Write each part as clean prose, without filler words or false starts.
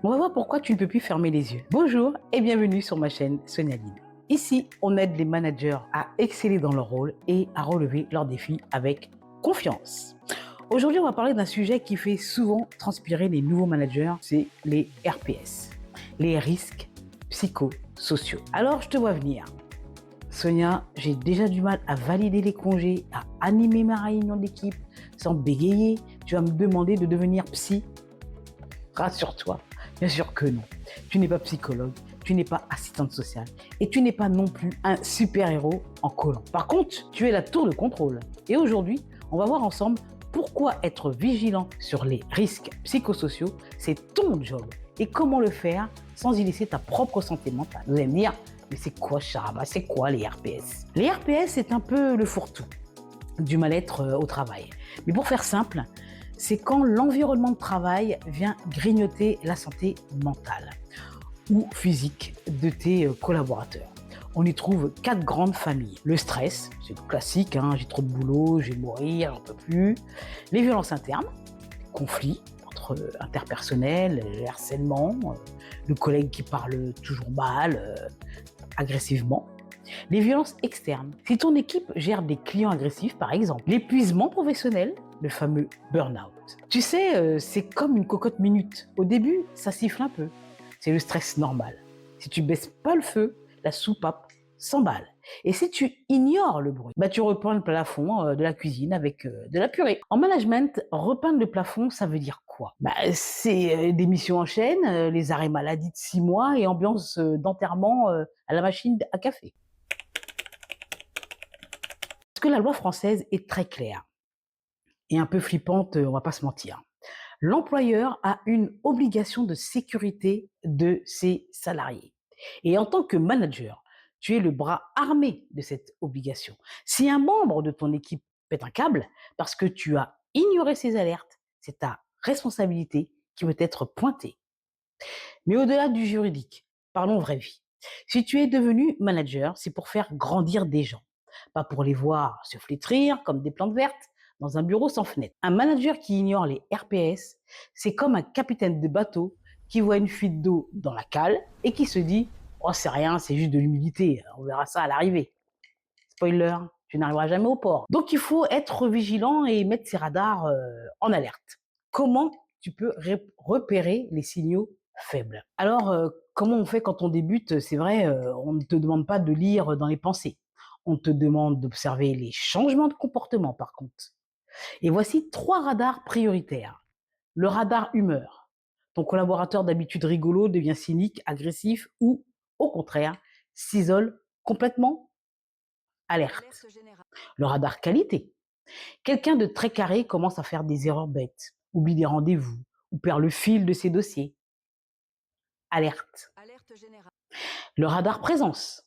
On va voir pourquoi tu ne peux plus fermer les yeux. Bonjour et bienvenue sur ma chaîne Sonia Lid. Ici, on aide les managers à exceller dans leur rôle et à relever leurs défis avec confiance. Aujourd'hui, on va parler d'un sujet qui fait souvent transpirer les nouveaux managers, c'est les RPS, les risques psychosociaux. Alors, je te vois venir. Sonia, j'ai déjà du mal à valider les congés, à animer ma réunion d'équipe sans bégayer. Tu vas me demander de devenir psy. Rassure-toi, bien sûr que non. Tu n'es pas psychologue, tu n'es pas assistante sociale et tu n'es pas non plus un super-héros en collant. Par contre, tu es la tour de contrôle. Et aujourd'hui, on va voir ensemble pourquoi être vigilant sur les risques psychosociaux, c'est ton job et comment le faire sans y laisser ta propre santé mentale. Vous allez me dire, mais c'est quoi Charaba? C'est quoi les RPS? Les RPS, c'est un peu le fourre-tout du mal-être au travail. Mais pour faire simple, c'est quand l'environnement de travail vient grignoter la santé mentale ou physique de tes collaborateurs. On y trouve 4 grandes familles. Le stress, c'est classique, hein, j'ai trop de boulot, je vais mourir, j'en peux plus. Les violences internes, conflits entre interpersonnels, le harcèlement, le collègue qui parle toujours mal, agressivement. Les violences externes. Si ton équipe gère des clients agressifs, par exemple, l'épuisement professionnel, le fameux burn-out. Tu sais, c'est comme une cocotte minute. Au début, ça siffle un peu. C'est le stress normal. Si tu baisses pas le feu, la soupape s'emballe. Et si tu ignores le bruit, tu repeins le plafond de la cuisine avec de la purée. En management, repeindre le plafond, ça veut dire quoi? C'est des missions en chaîne, les arrêts maladie de 6 mois et ambiance d'enterrement à la machine à café. Parce que la loi française est très claire et un peu flippante, on va pas se mentir. L'employeur a une obligation de sécurité de ses salariés. Et en tant que manager, tu es le bras armé de cette obligation. Si un membre de ton équipe pète un câble parce que tu as ignoré ses alertes, c'est ta responsabilité qui peut être pointée. Mais au-delà du juridique, parlons vraie vie. Si tu es devenu manager, c'est pour faire grandir des gens, pas pour les voir se flétrir comme des plantes vertes dans un bureau sans fenêtre. Un manager qui ignore les RPS, c'est comme un capitaine de bateau qui voit une fuite d'eau dans la cale et qui se dit « Oh, c'est rien, c'est juste de l'humidité, on verra ça à l'arrivée. » Spoiler, tu n'arriveras jamais au port. Donc il faut être vigilant et mettre ses radars en alerte. Comment tu peux repérer les signaux faibles? Alors, comment on fait quand on débute? C'est vrai, on ne te demande pas de lire dans les pensées. On te demande d'observer les changements de comportement, par contre. Et voici 3 radars prioritaires. Le radar humeur. Ton collaborateur d'habitude rigolo devient cynique, agressif ou, au contraire, s'isole complètement. Alerte. Le radar qualité. Quelqu'un de très carré commence à faire des erreurs bêtes, oublie des rendez-vous ou perd le fil de ses dossiers. Alerte. Le radar présence.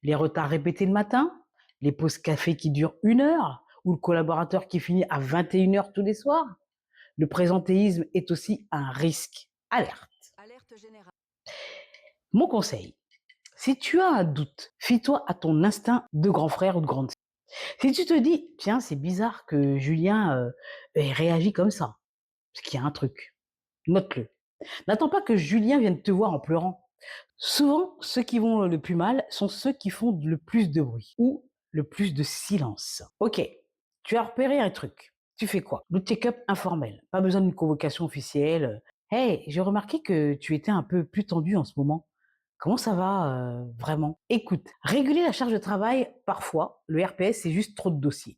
Les retards répétés le matin, les pauses café qui durent 1 heure ou le collaborateur qui finit à 21 heures tous les soirs. Le présentéisme est aussi un risque. Alerte. Mon conseil, si tu as un doute, fie-toi à ton instinct de grand frère ou de grande sœur. Si tu te dis, tiens, c'est bizarre que Julien ait réagi comme ça, parce qu'il y a un truc, note-le. N'attends pas que Julien vienne te voir en pleurant. Souvent, ceux qui vont le plus mal sont ceux qui font le plus de bruit ou le plus de silence. Ok, tu as repéré un truc. Tu fais quoi? Le check-up informel. Pas besoin d'une convocation officielle. Hey, j'ai remarqué que tu étais un peu plus tendu en ce moment. Comment ça va vraiment? Écoute, réguler la charge de travail, parfois, le RPS, c'est juste trop de dossiers.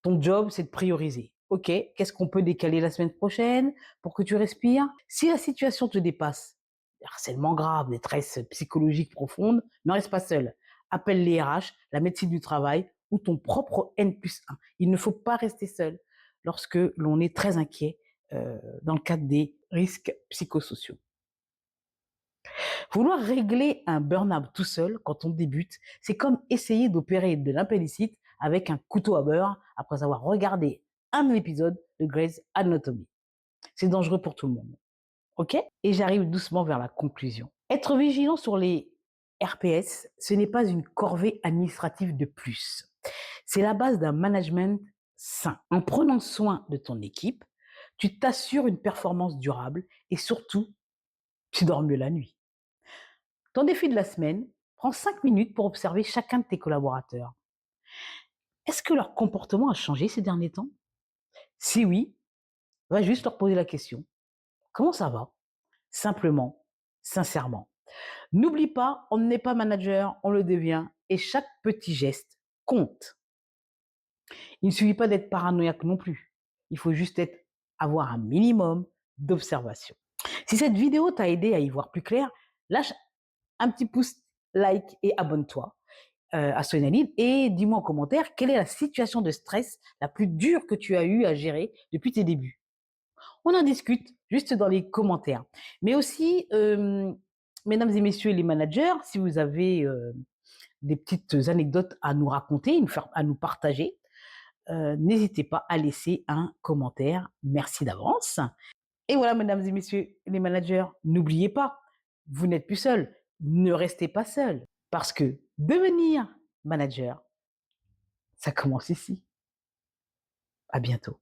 Ton job, c'est de prioriser. Ok, qu'est-ce qu'on peut décaler la semaine prochaine pour que tu respires? Si la situation te dépasse, harcèlement grave, détresse psychologique profonde, ne reste pas seul. Appelle les RH, la médecine du travail ou ton propre N+1. Il ne faut pas rester seul lorsque l'on est très inquiet dans le cadre des risques psychosociaux. Vouloir régler un burn-out tout seul quand on débute, c'est comme essayer d'opérer de l'appendicite avec un couteau à beurre après avoir regardé un épisode de Grey's Anatomy. C'est dangereux pour tout le monde. Ok? Et j'arrive doucement vers la conclusion. Être vigilant sur les RPS, ce n'est pas une corvée administrative de plus. C'est la base d'un management sain. En prenant soin de ton équipe, tu t'assures une performance durable et surtout Tu dors mieux la nuit. Ton défi de la semaine, prends 5 minutes pour observer chacun de tes collaborateurs. Est-ce que leur comportement a changé ces derniers temps? Si oui, va juste leur poser la question. Comment ça va? Simplement, sincèrement. N'oublie pas, on n'est pas manager, on le devient et chaque petit geste compte. Il ne suffit pas d'être paranoïaque non plus. Il faut juste avoir un minimum d'observation. Si cette vidéo t'a aidé à y voir plus clair, lâche un petit pouce like et abonne-toi à Sonalid et dis-moi en commentaire quelle est la situation de stress la plus dure que tu as eu à gérer depuis tes débuts. On en discute juste dans les commentaires. Mais aussi, mesdames et messieurs les managers, si vous avez des petites anecdotes à nous raconter, à nous partager, n'hésitez pas à laisser un commentaire. Merci d'avance. Et voilà, mesdames et messieurs les managers, n'oubliez pas, vous n'êtes plus seuls. Ne restez pas seuls. Parce que devenir manager, ça commence ici. À bientôt.